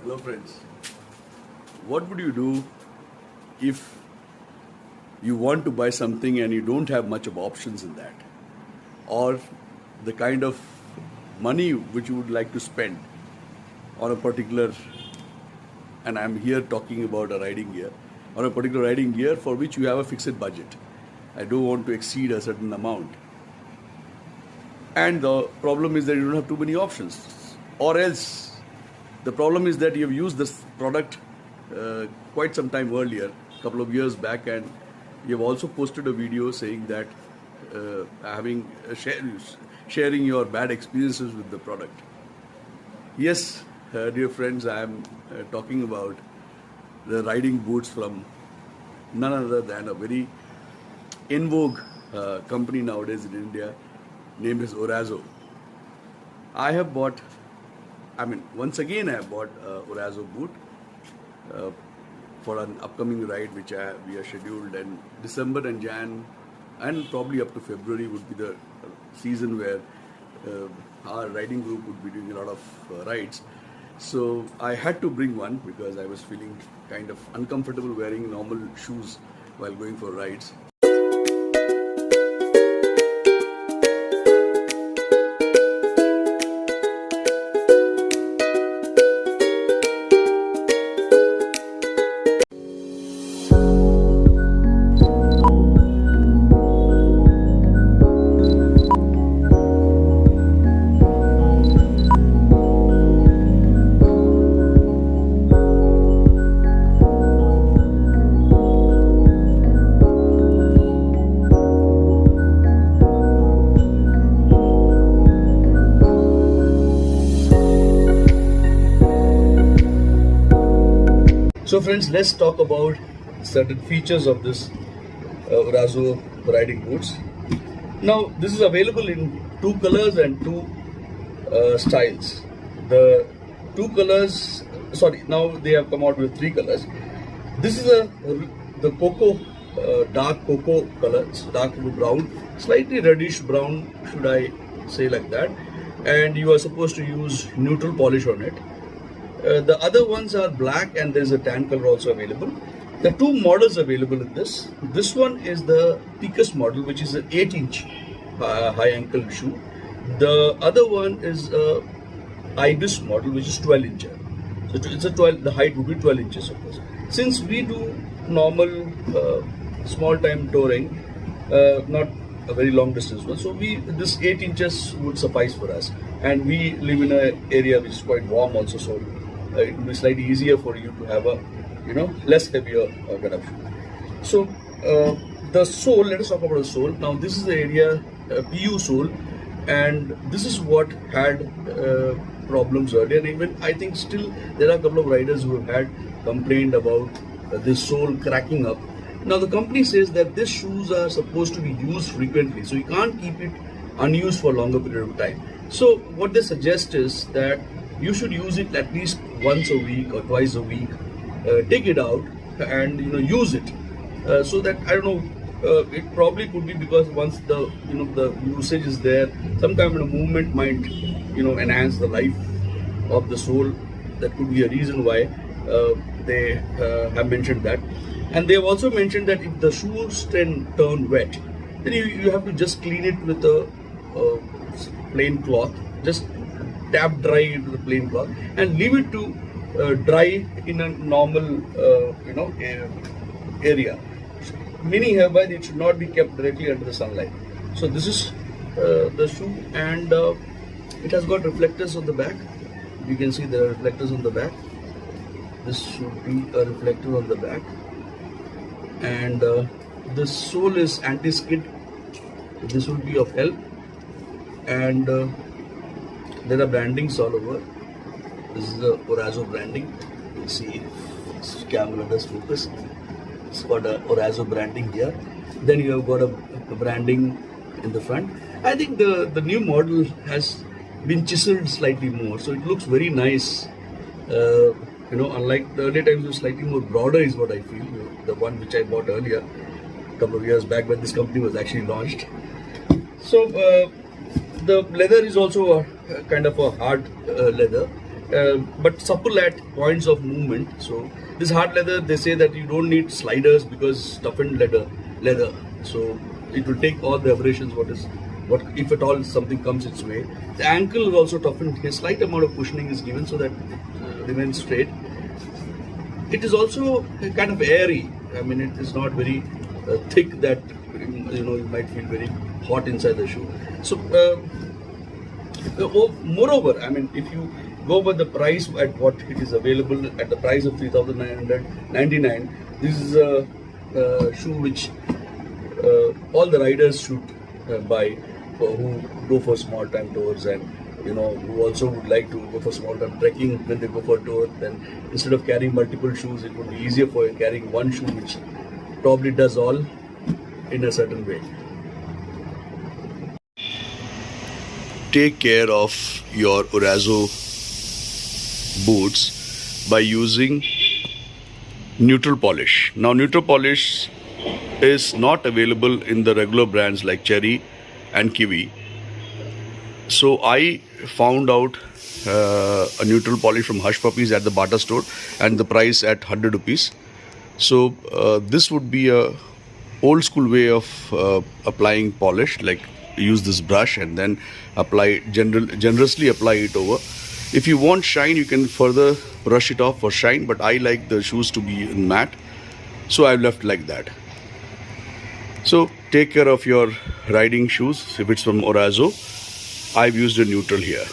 Hello friends. What would you do if you want to buy something and you don't have much of options in that? Or the kind of money which you would like to spend on a particular, and I'm here talking about a riding gear, on a particular riding gear for which you have a fixed budget. I don't want to exceed a certain amount. And the problem is that you don't have too many options. Or else the problem is that you have used this product quite some time earlier, a couple of years back, and you have also posted a video saying that sharing your bad experiences with the product. Yes, dear friends, I am talking about the riding boots from none other than a very in vogue company nowadays in India, named as Orazo. I have bought, once again I have bought Orazo boot for an upcoming ride which we are scheduled, and December and Jan and probably up to February would be the season where our riding group would be doing a lot of rides. So I had to bring one because I was feeling kind of uncomfortable wearing normal shoes while going for rides. So friends, let's talk about certain features of this Orazo riding boots. Now this is available in two colors and two styles. The two colors, now they have come out with three colors. This is the cocoa, dark cocoa color, it's dark brown, slightly reddish brown, should I say like that, and you are supposed to use neutral polish on it. The other ones are black and there's a tan color also available. There are two models available in this. This one is the Picus model, which is an 8-inch high ankle shoe. The other one is a Ibis model, which is 12 incher. So it's a 12. The height would be 12 inches, of course. Since we do normal small time touring, not a very long distance one, so this 8 inches would suffice for us. And we live in an area which is quite warm also, so it will be slightly easier for you to have a less heavier kind of shoe. So the sole, let us talk about the sole. Now this is the area PU sole, and this is what had problems earlier, and even I think still there are a couple of riders who have had complained about this sole cracking up. Now the company says that these shoes are supposed to be used frequently, so you can't keep it unused for a longer period of time. So what they suggest is that you should use it at least once a week or twice a week. Take it out and use it, so that I don't know. It probably could be because once the the usage is there, some kind of movement might enhance the life of the sole. That could be a reason why they have mentioned that. And they have also mentioned that if the shoes turn wet, then you have to just clean it with a plain cloth. Just tap dry into the plain cloth and leave it to dry in a normal area, meaning hereby it should not be kept directly under the sunlight. So this is the shoe, and it has got reflectors on the back. You can see there are reflectors on the back. This should be a reflector on the back, and the sole is anti-skid. This would be of help, and there are brandings all over. This is the Orazo branding. You see, this camera does focus. It's got a Orazo branding here. Then you have got a branding in the front. I think the new model has been chiseled slightly more, so it looks very nice. Unlike the earlier times, it was slightly more broader, is what I feel. The one which I bought earlier, a couple of years back, when this company was actually launched. So the leather is also a kind of a hard leather, but supple at points of movement. So this hard leather, they say that you don't need sliders because toughened leather. So it will take all the abrasions what if at all something comes its way. The ankle is also toughened. A slight amount of cushioning is given so that it remains straight. It is also kind of airy. I mean, it is not very thick that you might feel very hot inside the shoe. So moreover, I mean, if you go by the price at what it is available at the price of 3,999, this is a shoe which all the riders should buy who go for small time tours, and who also would like to go for small time trekking when they go for a tour. Then instead of carrying multiple shoes, it would be easier for you carrying one shoe which probably does all in a certain way. Take care of your Orazo boots by using neutral polish. Now, neutral polish is not available in the regular brands like Cherry and Kiwi. So I found out a neutral polish from Hush Puppies at the Bata store, and the price at 100 rupees. So this would be a old school way of applying polish, like use this brush and then apply generously apply it over. If you want shine, you can further brush it off for shine, but I like the shoes to be matte, so I've left like that. So take care of your riding shoes. If it's from Orazo, I've used a neutral here.